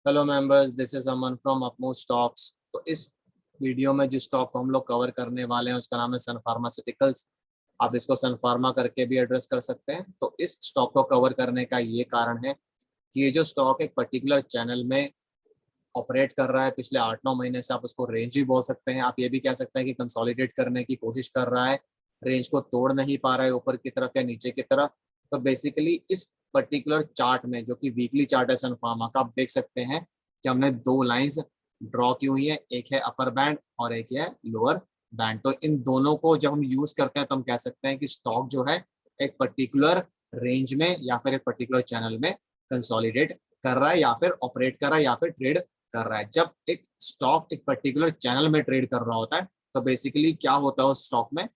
Hello members, this is Aman from upmost stocks. तो इस video में जिस स्टॉक को हम लोग कवर करने वाले हैं उसका नाम है सन फार्मास्यूटिकल्स। आप इसको सन फार्मा करके भी एड्रेस कर सकते हैं। तो इस स्टॉक को कवर करने का ये कारण है कि ये जो स्टॉक एक पर्टिकुलर चैनल में ऑपरेट कर रहा है पिछले 8-9 महीने से। आप उसको रेंज भी बोल सकते हैं, आप ये भी कह सकते हैं कि कंसोलिडेट करने की कोशिश कर रहा है, रेंज को तोड़ नहीं पा रहा है ऊपर की तरफ या नीचे की तरफ। तो बेसिकली इस पर्टिकुलर चार्ट में, जो कि वीकली चार्ट है सन फार्मा का, आप देख सकते हैं कि हमने दो लाइंस ड्रॉ की हुई है, एक है अपर बैंड और एक है लोअर बैंड। तो इन दोनों को जब हम यूज करते हैं तो हम कह सकते हैं कि स्टॉक जो है एक पर्टिकुलर रेंज में या फिर एक पर्टिकुलर चैनल में कंसोलिडेट कर रहा है या फिर ऑपरेट कर रहा है या फिर ट्रेड कर रहा है। जब एक स्टॉक एक पर्टिकुलर चैनल में ट्रेड कर रहा होता है तो बेसिकली क्या होता है उस स्टॉक में,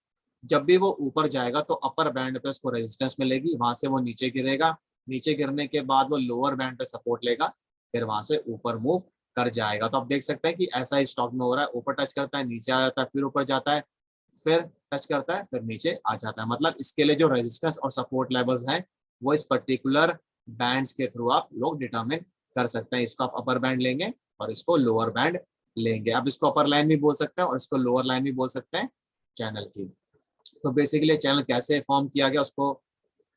जब भी वो ऊपर जाएगा तो अपर बैंड पे उसको रेजिस्टेंस मिलेगी, वहां से वो नीचे गिरेगा, नीचे गिरने के बाद वो लोअर बैंड पे सपोर्ट लेगा, फिर वहां से ऊपर मूव कर जाएगा। तो आप देख सकते हैं कि ऐसा ही स्टॉक में हो रहा है, ऊपर टच करता है, नीचे आ जाता है, फिर ऊपर जाता है, फिर टच करता है, फिर नीचे आ जाता है। मतलब इसके लिए जो रेजिस्टेंस और सपोर्ट लेवल्स हैं वो इस पर्टिकुलर बैंड्स के थ्रू आप लोग डिटरमिन कर सकते हैं। इसको आप अपर बैंड लेंगे और इसको लोअर बैंड लेंगे। आप इसको अपर लाइन भी बोल सकते हैं और इसको लोअर लाइन भी बोल सकते हैं चैनल की। तो बेसिकली चैनल कैसे फॉर्म किया गया उसको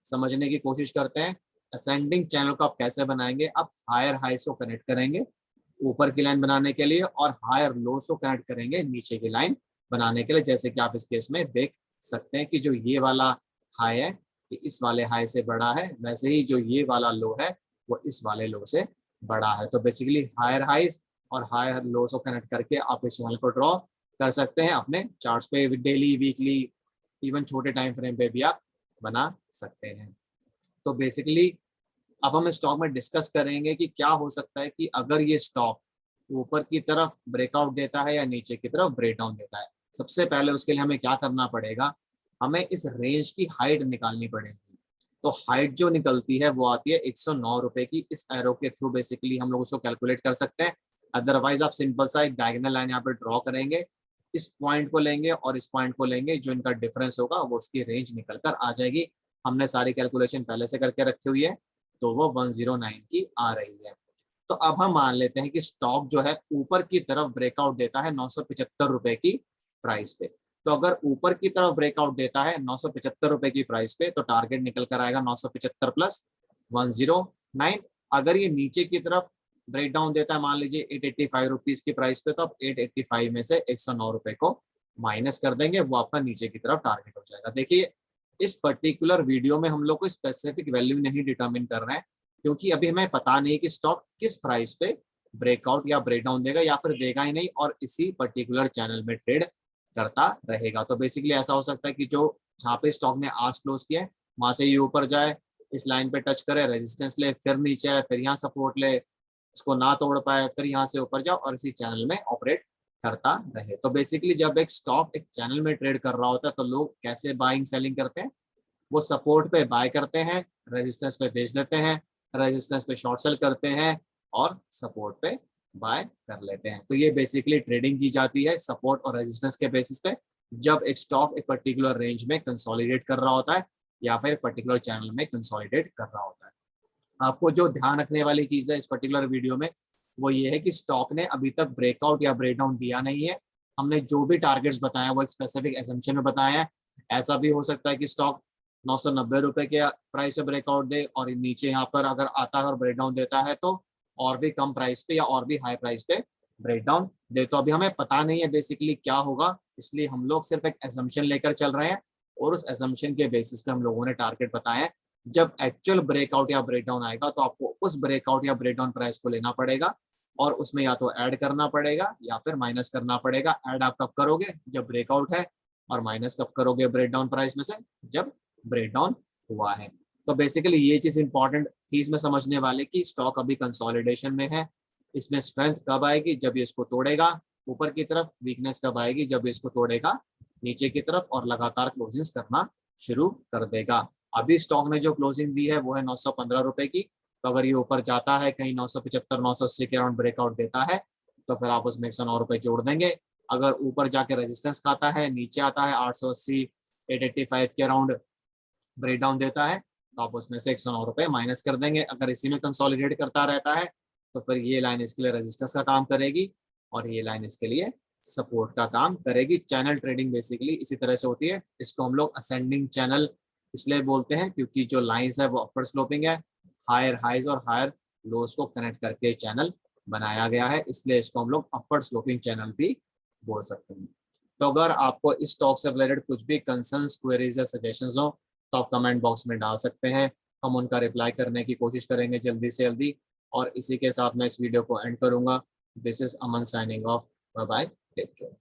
समझने की कोशिश करते हैं। असेंडिंग चैनल को आप कैसे बनाएंगे, आप हायर हाइस को कनेक्ट करेंगे ऊपर की लाइन बनाने के लिए और हायर लोस को कनेक्ट करेंगे नीचे की लाइन बनाने के लिए। जैसे कि आप इस केस में देख सकते हैं कि जो ये वाला हाई है कि इस वाले हाई से बड़ा है, वैसे ही जो ये वाला लो है वो इस वाले लो से बड़ा है। तो बेसिकली हायर हाइज और हायर लोस को कनेक्ट करके आप इस चैनल को ड्रॉ कर सकते हैं अपने चार्ट्स पे। डेली, वीकली, इवन छोटे टाइम फ्रेम पे भी आप बना सकते हैं। तो बेसिकली अब हम स्टॉक में डिस्कस करेंगे कि क्या हो सकता है कि अगर ये स्टॉक ऊपर की तरफ ब्रेकआउट देता है या नीचे की तरफ ब्रेकडाउन देता है। सबसे पहले उसके लिए हमें क्या करना पड़ेगा, हमें इस रेंज की हाइट निकालनी पड़ेगी। तो हाइट जो निकलती है वो आती है 109 रुपए की। इस एरो के थ्रू बेसिकली हम लोग उसको कैलकुलेट कर सकते हैं। अदरवाइज आप सिंपल सा एक डायगोनल लाइन यहाँ पे ड्रॉ करेंगे, इस पॉइंट को लेंगे और इस पॉइंट को लेंगे, जो इनका डिफरेंस होगा वो उसकी रेंज निकल कर आ जाएगी। हमने सारी कैलकुलेशन पहले से करके रखी हुई है, तो वो 109 की आ रही है। तो अब हम मान लेते हैं कि स्टॉक जो है ऊपर की तरफ ब्रेकआउट देता है 975 रुपए की प्राइस पे। तो अगर ऊपर की तरफ ब्रेकआउट देता है 975 रुपए की प्राइस पे तो टारगेट निकल कर आएगा 975 प्लस 109। अगर ये नीचे की तरफ ब्रेक डाउन देता है मान लीजिए 885 रुपीज की प्राइस पे, तो आप 885 में से 109 रुपए को माइनस कर देंगे, वो आपका नीचे की तरफ टारगेट हो जाएगा। देखिए इस पर्टिकुलर वीडियो में हम लोग को स्पेसिफिक वैल्यू नहीं डिटरमिन कर रहे हैं, क्योंकि अभी हमें पता नहीं कि स्टॉक किस प्राइस पे ब्रेकआउट या ब्रेकडाउन देगा या फिर देगा ही नहीं और इसी पर्टिकुलर चैनल में ट्रेड करता रहेगा। तो बेसिकली ऐसा हो सकता है कि जो जहाँ पे स्टॉक ने आज क्लोज किया है वहां से ये ऊपर जाए, इस लाइन पे टच करे, रेजिस्टेंस ले, फिर नीचे आए, फिर यहाँ सपोर्ट ले, इसको ना तोड़ पाए, फिर यहाँ से ऊपर जाओ और इसी चैनल में ऑपरेट करता रहे। तो बेसिकली जब एक स्टॉक एक चैनल में ट्रेड कर रहा होता है तो लोग कैसे बाइंग सेलिंग करते हैं, वो सपोर्ट पे बाय करते हैं, रेजिस्टेंस पे बेच देते हैं, रेजिस्टेंस पे शॉर्ट सेल करते हैं और सपोर्ट पे बाय कर लेते हैं। तो ये बेसिकली ट्रेडिंग की जाती है सपोर्ट और रेजिस्टेंस के बेसिस पे, जब एक स्टॉक एक पर्टिकुलर रेंज में कंसोलिडेट कर रहा होता है या फिर पर्टिकुलर चैनल में कंसोलिडेट कर रहा होता है। आपको जो ध्यान रखने वाली चीज है इस पर्टिकुलर वीडियो में वो ये है कि स्टॉक ने अभी तक ब्रेकआउट या ब्रेकडाउन दिया नहीं है। हमने जो भी टारगेट्स बताया वो एक स्पेसिफिक एजम्पशन में बताया है। ऐसा भी हो सकता है कि स्टॉक 990 रुपए के प्राइस से ब्रेकआउट दे और नीचे यहाँ पर अगर आता है और ब्रेकडाउन देता है तो और भी कम प्राइस पे या और भी हाई प्राइस पे ब्रेकडाउन दे। तो अभी हमें पता नहीं है बेसिकली क्या होगा, इसलिए हम लोग सिर्फ एक एजम्पशन लेकर चल रहे हैं और उस एजम्पशन के बेसिस पे हम लोगों ने टारगेट बताए हैं। जब एक्चुअल ब्रेकआउट या ब्रेकडाउन आएगा तो आपको उस ब्रेकआउट या ब्रेकडाउन प्राइस को लेना पड़ेगा और उसमें या तो ऐड करना पड़ेगा या फिर माइनस करना पड़ेगा। ऐड आप कब करोगे, जब ब्रेकआउट है, और माइनस कब करोगे ब्रेकडाउन प्राइस में से, जब ब्रेकडाउन हुआ है। तो बेसिकली ये चीज इंपॉर्टेंट थी इसमें समझने वाले कि स्टॉक अभी कंसोलिडेशन में है। इसमें स्ट्रेंथ कब आएगी, जब ये इसको तोड़ेगा ऊपर की तरफ, वीकनेस कब आएगी, जब इसको तोड़ेगा नीचे की तरफ और लगातार क्लोजिंग करना शुरू कर देगा। अभी स्टॉक ने जो क्लोजिंग दी है वो है 915 रुपए की। तो अगर ये ऊपर जाता है कहीं 975 980 के अराउंड ब्रेकआउट देता है तो फिर आप उसमें 109 रुपए जोड़ देंगे। अगर ऊपर जाके रेजिस्टेंस खाता है, नीचे आता है 880 885 के अराउंड ब्रेकडाउन देता है तो आप उसमें से 109 रुपए माइनस कर देंगे। अगर इसी में कंसोलिडेट करता रहता है तो फिर ये लाइन इसके लिए रेजिस्टेंस का काम करेगी और ये लाइन इसके लिए सपोर्ट का काम करेगी। चैनल ट्रेडिंग बेसिकली इसी तरह से होती है। इसको हम लोग असेंडिंग चैनल इसलिए बोलते हैं क्योंकि जो लाइंस है वो अपवर्ड स्लोपिंग है, हायर हाइज और हायर लोस को कनेक्ट करके चैनल बनाया गया है, इसलिए इसको हम लोग अपवर्ड स्लोपिंग चैनल भी बोल सकते हैं। तो अगर आपको इस स्टॉक से रिलेटेड कुछ भी कंसर्न्स, क्वेरीज या सजेशंस हो तो आप कमेंट बॉक्स में डाल सकते हैं, हम उनका रिप्लाई करने की कोशिश करेंगे जल्दी से जल्दी। और इसी के साथ मैं इस वीडियो को एंड करूंगा। This is Aman signing off, bye bye, take care.